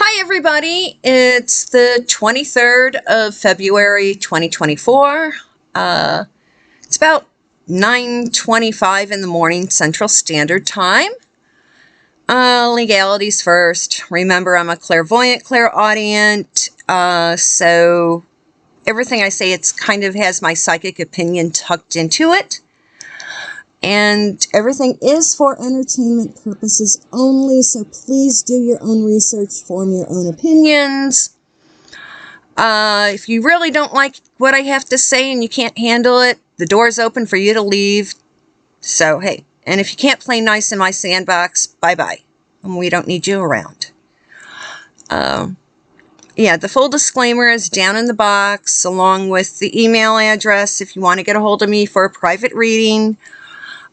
Hi everybody, it's the 23rd of February 2024. It's about 9:25 in the morning Central Standard Time. Legalities first. Remember, I'm a clairvoyant, clairaudient, so everything I say, it's kind of has my psychic opinion tucked into it. And everything is for entertainment purposes only, so please do your own research, form your own opinions. If you really don't like what I have to say and you can't handle it, the door's open for you to leave. So, hey, and if you can't play nice in my sandbox, bye-bye. We don't need you around. Yeah, the full disclaimer is down in the box, along with the email address if you want to get a hold of me for a private reading.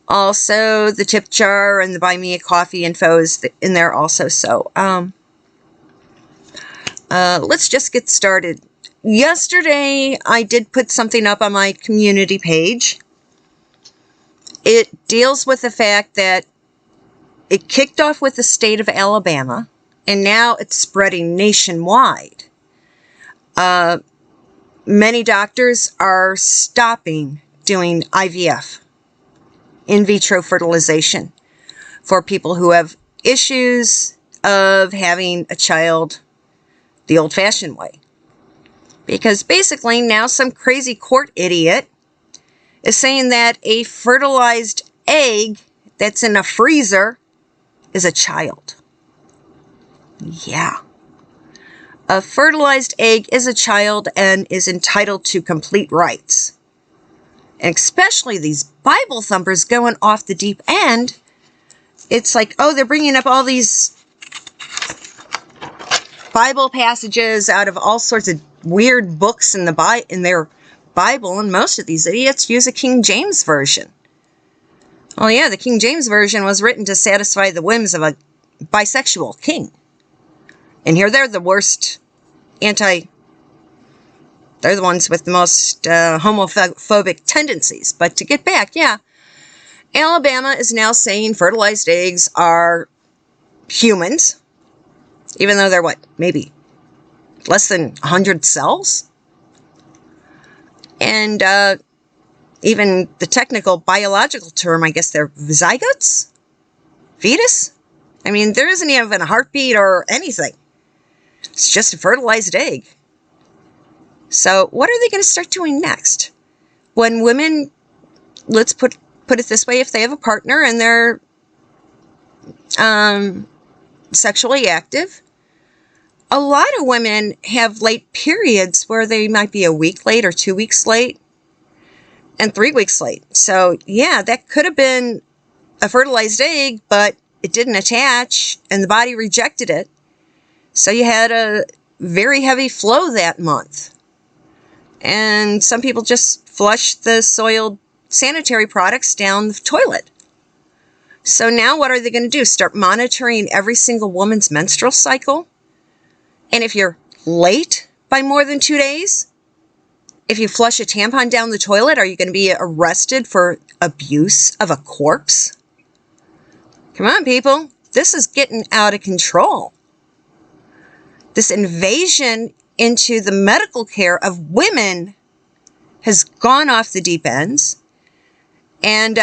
Also, the tip jar and the buy me a coffee info is in there also. So, let's just get started. Yesterday, I did put something up on my community page. It deals with the fact that it kicked off with the state of Alabama, and now it's spreading nationwide. Many doctors are stopping doing IVF. In vitro fertilization for people who have issues of having a child the old-fashioned way. Because basically now some crazy court idiot is saying that a fertilized egg that's in a freezer is a child. Yeah. A fertilized egg is a child and is entitled to complete rights. And especially these Bible thumpers going off the deep end. It's like, oh, they're bringing up all these Bible passages out of all sorts of weird books in their Bible, and most of these idiots use a King James version. Oh yeah, the King James version was written to satisfy the whims of a bisexual king. And here they're the worst they're the ones with the most homophobic tendencies. But to get back, yeah, Alabama is now saying fertilized eggs are humans, even though they're maybe less than 100 cells? And even the technical biological term, I guess they're zygotes? Fetus? I mean, there isn't even a heartbeat or anything. It's just a fertilized egg. So what are they going to start doing next? When women, let's put it this way, if they have a partner and they're sexually active, a lot of women have late periods where they might be a week late or 2 weeks late and 3 weeks late. So yeah, that could have been a fertilized egg, but it didn't attach and the body rejected it. So you had a very heavy flow that month. And some people just flush the soiled sanitary products down the toilet. So now what are they going to do? Start monitoring every single woman's menstrual cycle? And if you're late by more than 2 days, if you flush a tampon down the toilet, are you going to be arrested for abuse of a corpse? Come on, people. This is getting out of control. This invasion into the medical care of women has gone off the deep ends, and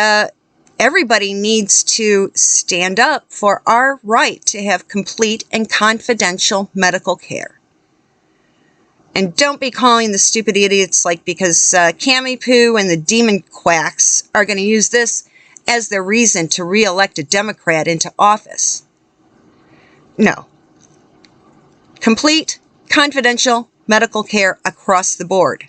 everybody needs to stand up for our right to have complete and confidential medical care. And don't be calling the stupid idiots because Cammy Poo and the demon quacks are going to use this as their reason to re-elect a Democrat into office. No. Complete confidential medical care across the board.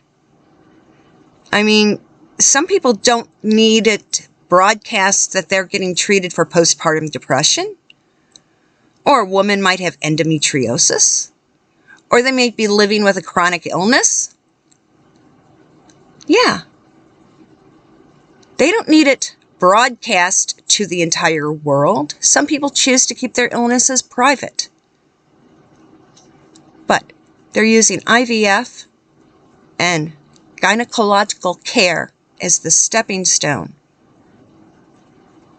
I mean, some people don't need it broadcast that they're getting treated for postpartum depression, or a woman might have endometriosis, or they may be living with a chronic illness. Yeah. They don't need it broadcast to the entire world. Some people choose to keep their illnesses private. But they're using IVF and gynecological care as the stepping stone.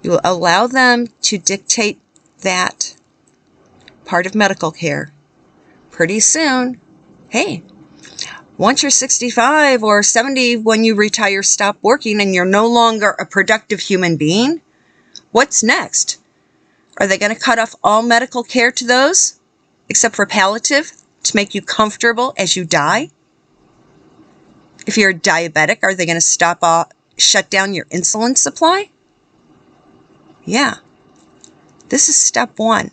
You allow them to dictate that part of medical care pretty soon, hey, once you're 65 or 70, when you retire, stop working, and you're no longer a productive human being, what's next? Are they going to cut off all medical care to those, except for palliative, to make you comfortable as you die? If you're diabetic, are they going to shut down your insulin supply? Yeah. This is step one.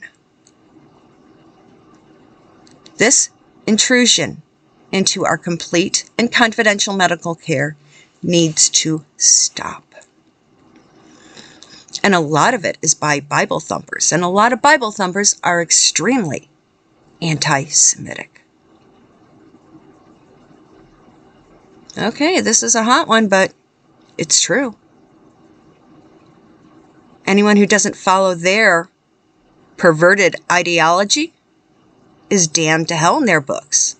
This intrusion into our complete and confidential medical care needs to stop. And a lot of it is by Bible thumpers. And a lot of Bible thumpers are extremely anti-Semitic. Okay, this is a hot one, but it's true. Anyone who doesn't follow their perverted ideology is damned to hell in their books.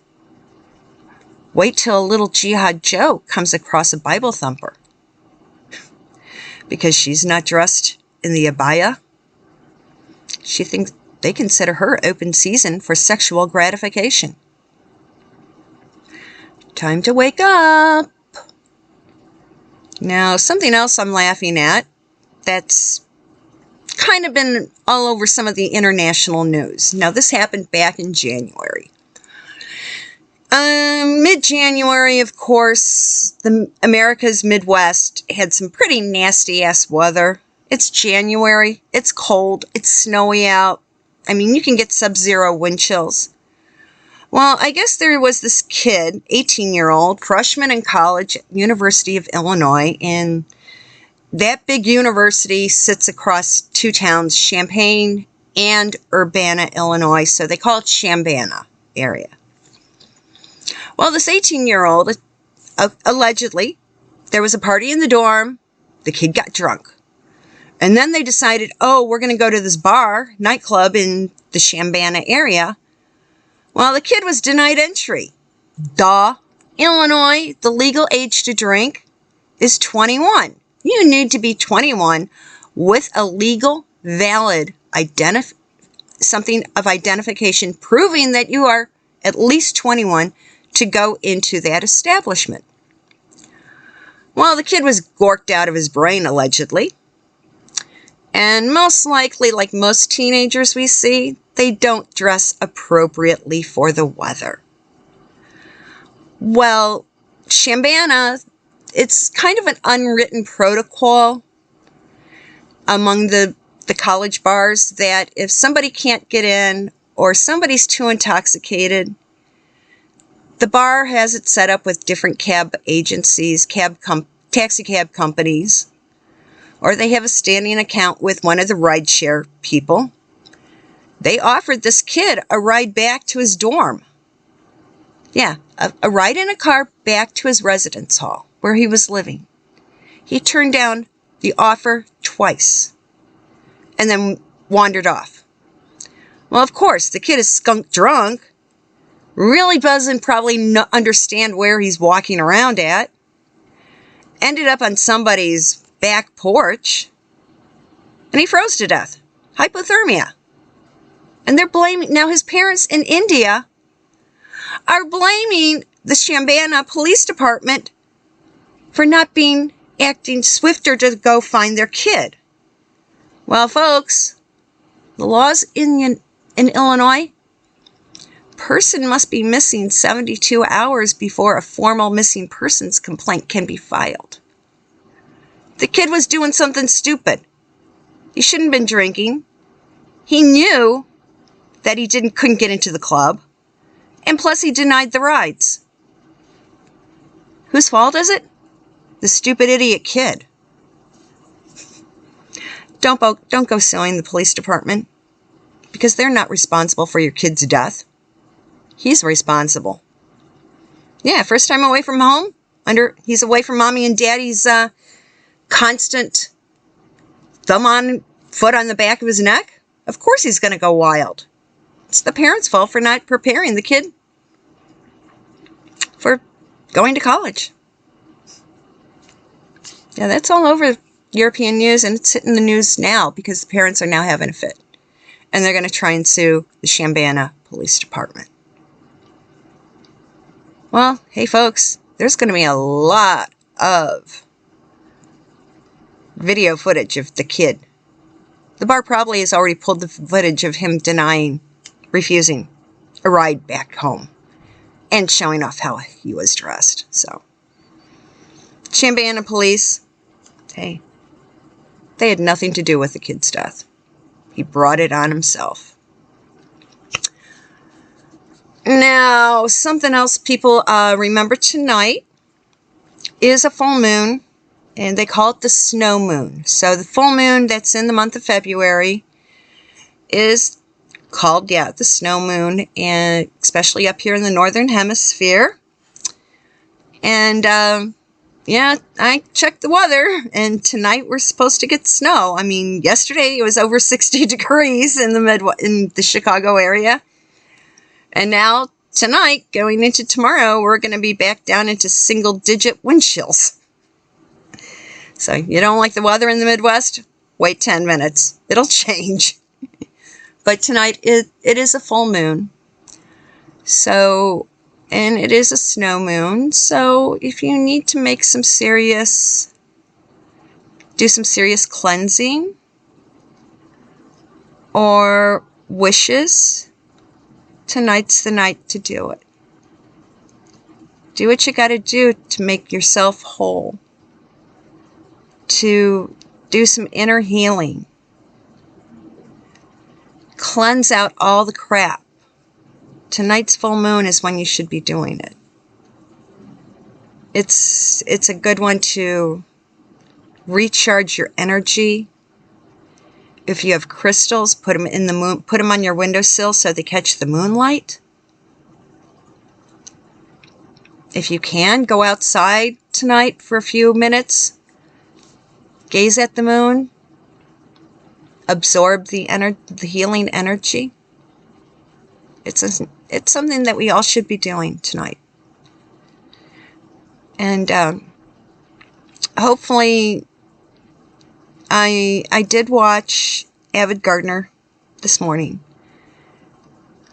Wait till a little Jihad Joe comes across a Bible thumper. Because she's not dressed in the abaya, she thinks they consider her open season for sexual gratification. Time to wake up. Now, something else I'm laughing at that's kind of been all over some of the international news. Now, this happened back in January. Mid-January, of course, America's Midwest had some pretty nasty-ass weather. It's January. It's cold. It's snowy out. I mean, you can get sub-zero wind chills. Well, I guess there was this kid, 18-year-old, freshman in college at University of Illinois, and that big university sits across two towns, Champaign and Urbana, Illinois, so they call it Chambana area. Well, this 18-year-old, allegedly, there was a party in the dorm, the kid got drunk. And then they decided, we're going to go to this bar, nightclub in the Chambana area. Well, the kid was denied entry. Duh. Illinois, the legal age to drink is 21. You need to be 21 with a legal, valid something of identification proving that you are at least 21 to go into that establishment. Well, the kid was gorked out of his brain, allegedly. And most likely, like most teenagers we see, they don't dress appropriately for the weather. Well, Chambana, it's kind of an unwritten protocol among the college bars that if somebody can't get in or somebody's too intoxicated, the bar has it set up with different cab agencies, taxi cab companies, or they have a standing account with one of the rideshare people. They offered this kid a ride back to his dorm. Yeah, a ride in a car back to his residence hall where he was living. He turned down the offer twice and then wandered off. Well, of course, the kid is skunk drunk, really doesn't probably understand where he's walking around at, ended up on somebody's back porch, and he froze to death. Hypothermia. And they're blaming, now his parents in India are blaming the Chambana Police Department for not acting swifter to go find their kid. Well, folks, the laws in Illinois, person must be missing 72 hours before a formal missing persons complaint can be filed. The kid was doing something stupid. He shouldn't have been drinking. He knew that he couldn't get into the club. And plus he denied the rides. Whose fault is it? The stupid idiot kid. Don't go suing the police department because they're not responsible for your kid's death. He's responsible. Yeah, first time away from home. He's away from mommy and daddy's constant foot on the back of his neck. Of course he's going to go wild. It's the parents' fault for not preparing the kid for going to college. Yeah, that's all over European news, and it's hitting the news now because the parents are now having a fit. And they're going to try and sue the Chambana Police Department. Well, hey folks, there's going to be a lot of video footage of the kid. The bar probably has already pulled the footage of him refusing a ride back home and showing off how he was dressed. So, Chambana police, hey, they had nothing to do with the kid's death. He brought it on himself. Now, something else people remember tonight is a full moon, and they call it the snow moon. So the full moon that's in the month of February is called, the snow moon, and especially up here in the northern hemisphere. And I checked the weather, and tonight we're supposed to get snow. I mean, yesterday it was over 60 degrees in the Chicago area. And now, tonight, going into tomorrow, we're going to be back down into single-digit wind chills. So, you don't like the weather in the Midwest? Wait 10 minutes. It'll change. But tonight, it is a full moon. So, and it is a snow moon. So, if you need to do some serious cleansing or wishes, tonight's the night to do it. Do what you got to do to make yourself whole. To do some inner healing. Cleanse out all the crap. Tonight's full moon is when you should be doing it. It's a good one to recharge your energy. If you have crystals, put them in the moon. Put them on your windowsill so they catch the moonlight. If you can, go outside tonight for a few minutes. Gaze at the moon. Absorb the healing energy. It's something that we all should be doing tonight. And hopefully, I did watch Avid Gardener this morning.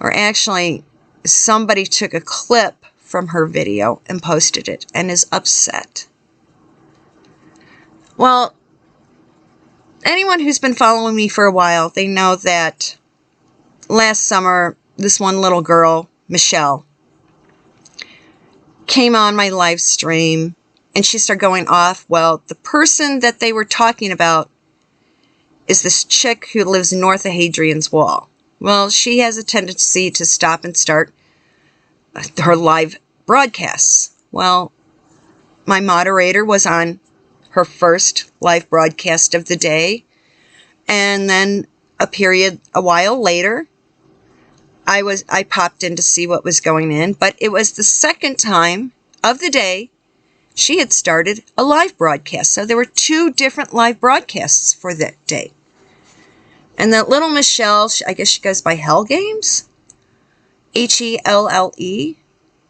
Or actually, somebody took a clip from her video and posted it and is upset. Well, anyone who's been following me for a while, they know that last summer, this one little girl, Michelle, came on my live stream and she started going off. Well, the person that they were talking about is this chick who lives north of Hadrian's Wall. Well, she has a tendency to stop and start her live broadcasts. Well, my moderator was on her first live broadcast of the day, and then a while later, I popped in to see what was going in, but it was the second time of the day she had started a live broadcast. So there were 2 different live broadcasts for that day. And that little Michelle, I guess she goes by Hell Games, Helle,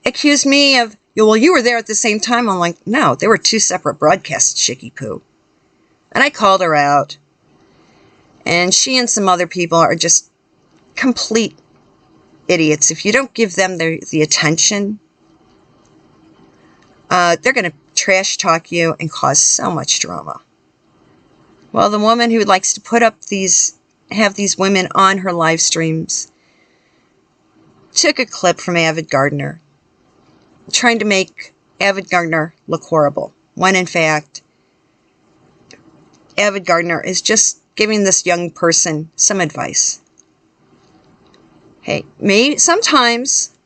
accused me of, well, you were there at the same time. I'm like, no, there were 2 separate broadcasts, Chicky Poo. And I called her out. And she and some other people are just complete idiots. If you don't give them the attention, they're going to trash talk you and cause so much drama. Well, the woman who likes to have these women on her live streams took a clip from Avid Gardener, trying to make Avid Gardener look horrible, when in fact, Avid Gardener is just giving this young person some advice. Hey, sometimes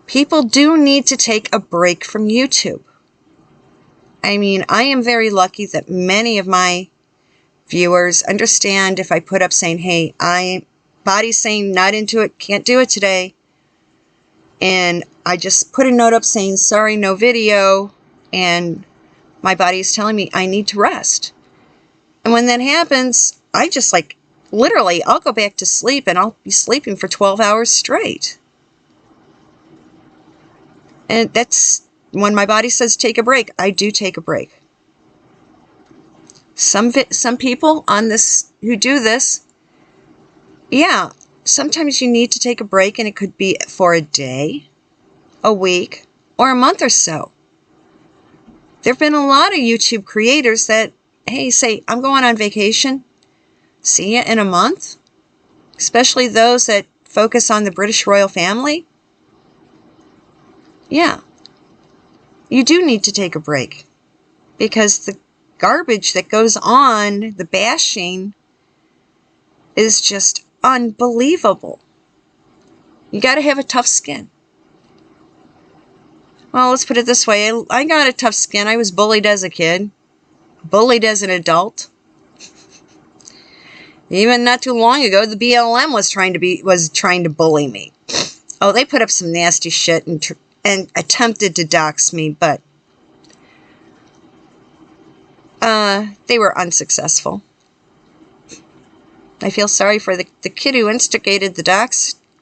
people do need to take a break from YouTube. I mean, I am very lucky that many of my viewers understand if I put up saying, hey, body's saying not into it, can't do it today. And I just put a note up saying, sorry, no video. And my body is telling me I need to rest. And when that happens, I just literally, I'll go back to sleep and I'll be sleeping for 12 hours straight. And that's when my body says take a break, I do take a break. Some people on this who do this, sometimes you need to take a break, and it could be for a day, a week, or a month or so. There have been a lot of YouTube creators that, hey, say, I'm going on vacation. See you in a month. Especially those that focus on the British royal family. Yeah. You do need to take a break. Because the garbage that goes on, the bashing, is just unbelievable. You got to have a tough skin. Well, let's put it this way. I got a tough skin. I was bullied as a kid. Bullied as an adult. Even not too long ago, the BLM was trying to bully me. Oh, they put up some nasty shit and attempted to dox me, but they were unsuccessful. I feel sorry for the kid who instigated the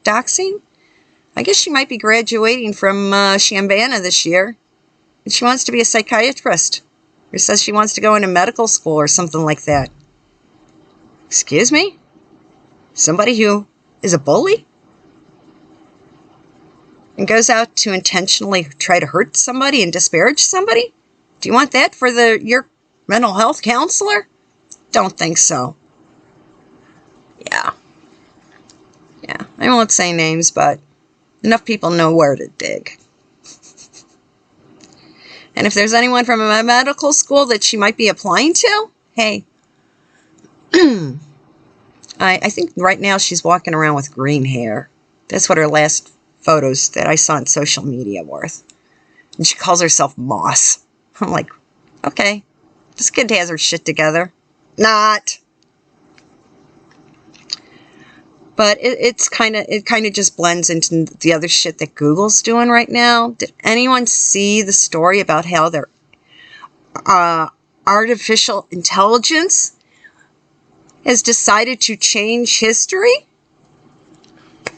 doxing. I guess she might be graduating from Shambana this year. And she wants to be a psychiatrist. Or says she wants to go into medical school or something like that. Excuse me? Somebody who is a bully? And goes out to intentionally try to hurt somebody and disparage somebody? Do you want that for your mental health counselor? Don't think so. Yeah. I won't say names, but enough people know where to dig. And if there's anyone from a medical school that she might be applying to, hey, I think right now she's walking around with green hair. That's what her last photos that I saw on social media were. And she calls herself Moss. I'm like, okay, this kid has her shit together. Not. But it kind of just blends into the other shit that Google's doing right now. Did anyone see the story about how their artificial intelligence has decided to change history?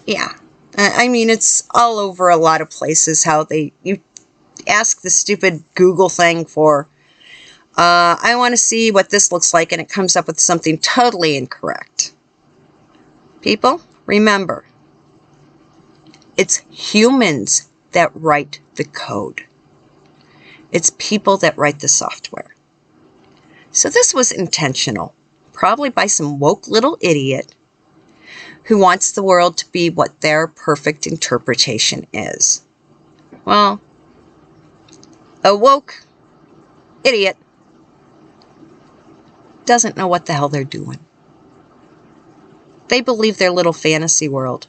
Yeah. I mean, it's all over a lot of places how you ask the stupid Google thing for, I want to see what this looks like, and it comes up with something totally incorrect. People, remember, it's humans that write the code. It's people that write the software. So this was intentional, probably by some woke little idiot who wants the world to be what their perfect interpretation is. Well, a woke idiot doesn't know what the hell they're doing. They believe their little fantasy world.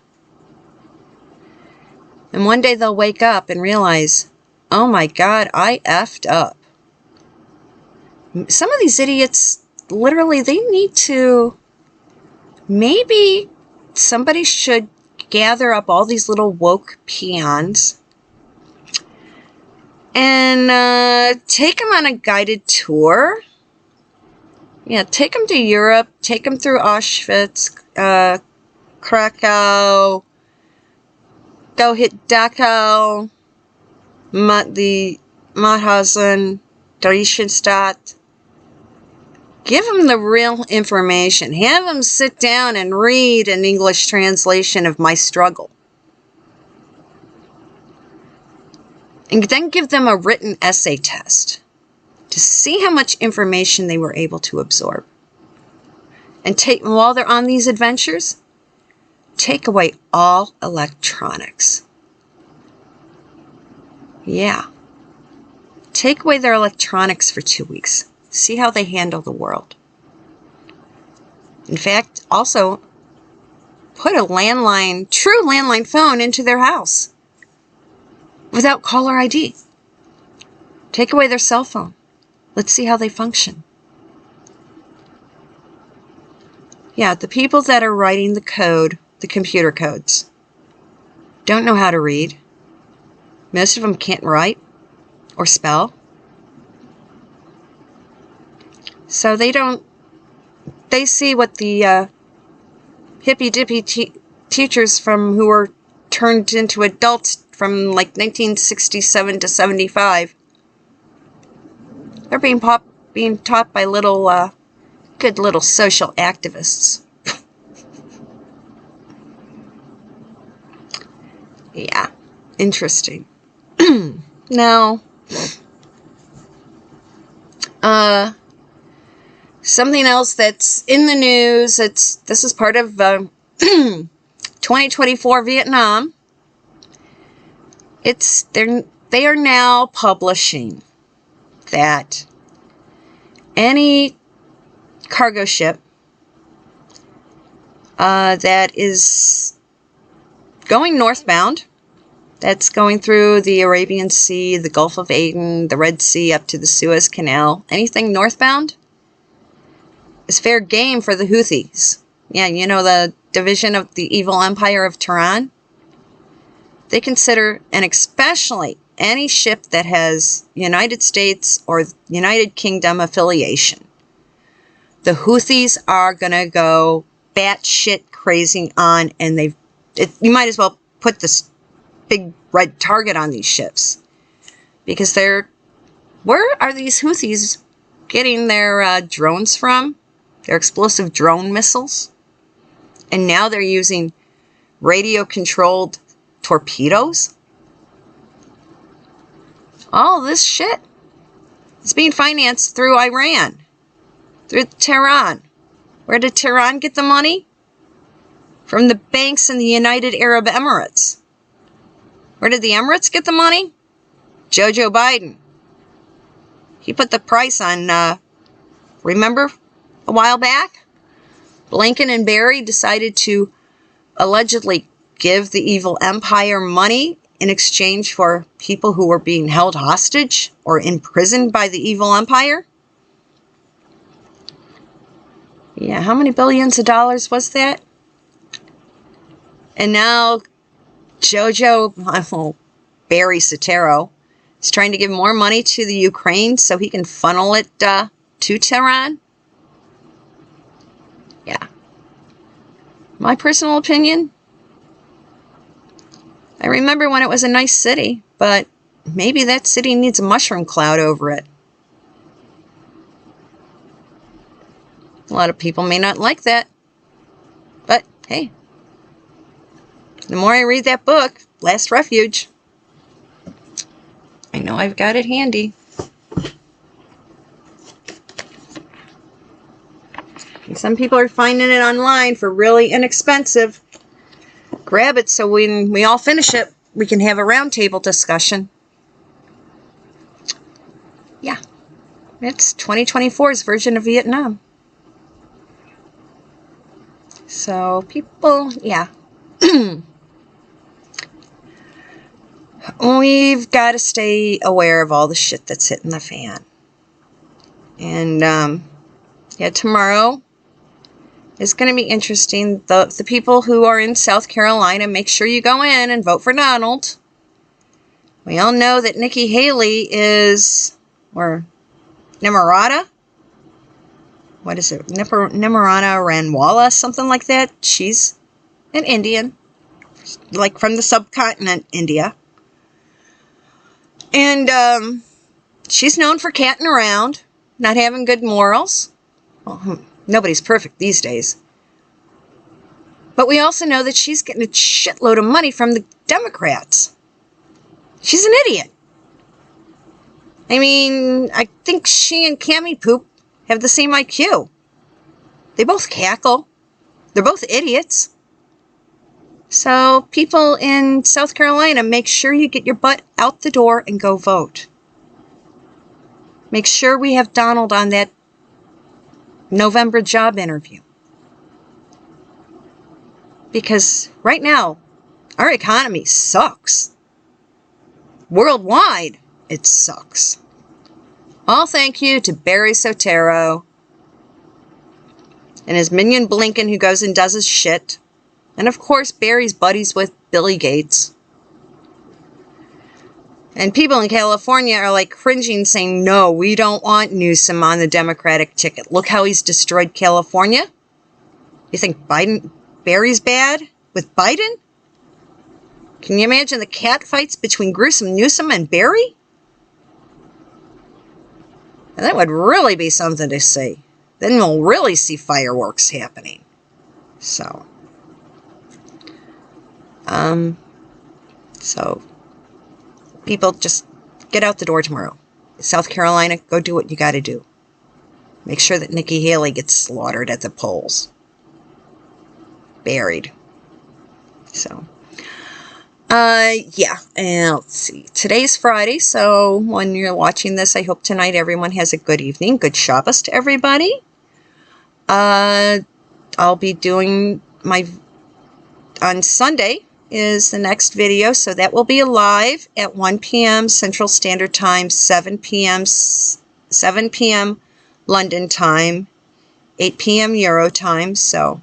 And one day they'll wake up and realize, oh my God, I effed up. Some of these idiots, literally, they need to, maybe somebody should gather up all these little woke peons and take them on a guided tour. Yeah, take them to Europe, take them through Auschwitz, Krakow, go hit Dachau, the Mauthausen, Theresienstadt. Give them the real information. Have them sit down and read an English translation of My Struggle. And then give them a written essay test to see how much information they were able to absorb. And while they're on these adventures, take away all electronics. Yeah. Take away their electronics for 2 weeks. See how they handle the world. In fact, also put a true landline phone into their house without caller ID. Take away their cell phone. Let's see how they function. Yeah, the people that are writing the code, the computer codes, don't know how to read. Most of them can't write or spell. So they see what the hippy-dippy teachers who were turned into adults from like 1967 to 75. They're being taught by good little social activists. Yeah, interesting. Now, something else that's in the news, this is part of 2024 Vietnam. They are now publishing that any cargo ship that is going northbound, that's going through the Arabian Sea, the Gulf of Aden, the Red Sea, up to the Suez Canal, anything northbound is fair game for the Houthies. Yeah, you know, the division of the evil empire of Tehran. They consider, and especially any ship that has United States or United Kingdom affiliation, the Houthies are going to go batshit crazy on, and you might as well put this big red target on these ships, because where are these Houthies getting their drones from? Their explosive drone missiles? And now they're using radio-controlled torpedoes? All this shit is being financed through Iran, through Tehran. Where did Tehran get the money? From the banks in the United Arab Emirates. Where did the Emirates get the money? Joe Biden. He put the price on, remember a while back? Blinken and Barry decided to allegedly give the evil empire money in exchange for people who were being held hostage or imprisoned by the evil empire. Yeah, how many billions of dollars was that? And now Barry Soetoro is trying to give more money to the Ukraine so he can funnel it to Tehran. Yeah. My personal opinion, I remember when it was a nice city, but maybe that city needs a mushroom cloud over it. A lot of people may not like that, but hey, the more I read that book, Last Refuge, I know I've got it handy. And some people are finding it online for really inexpensive. Grab it so when we all finish it, we can have a roundtable discussion. Yeah, it's 2024's version of Vietnam. So people, yeah. We've got to stay aware of all the shit that's hitting the fan. And, yeah, tomorrow is going to be interesting. The people who are in South Carolina, make sure you go in and vote for Donald. We all know that Nikki Haley is, or Nimrata? What is it? Nimrata Ranwala, something like that. She's an Indian, like from the subcontinent, India. And she's known for catting around, not having good morals. Well, nobody's perfect these days. But we also know that she's getting a shitload of money from the Democrats. She's an idiot. I mean, I think she and Cammy Poop have the same IQ. They both cackle. They're both idiots. So people in South Carolina, make sure you get your butt out the door and go vote. Make sure we have Donald on that November job interview. Because right now, our economy sucks. Worldwide, it sucks. All thank you to Barry Soetoro and his minion Blinken, who goes and does his shit. And of course, Barry's buddies with Billy Gates. And people in California are like cringing, saying, no, we don't want Newsom on the Democratic ticket. Look how he's destroyed California. You think Barry's bad with Biden? Can you imagine the cat fights between gruesome Newsom and Barry? And that would really be something to see. Then we'll really see fireworks happening. So people just get out the door tomorrow. South Carolina, go do what you got to do. Make sure that Nikki Haley gets slaughtered at the polls. Buried. So, yeah. And let's see. Today's Friday, so when you're watching this, I hope tonight everyone has a good evening. Good Shabbos to everybody. I'll be doing on Sunday is the next video, so that will be live at 1 p.m. Central Standard Time, 7 p.m. London time, 8 p.m. Euro time. So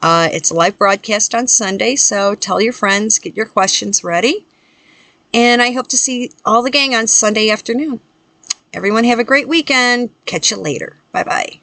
it's a live broadcast on Sunday, so tell your friends, get your questions ready, and I hope to see all the gang on Sunday afternoon. Everyone have a great weekend. Catch you later. Bye-bye.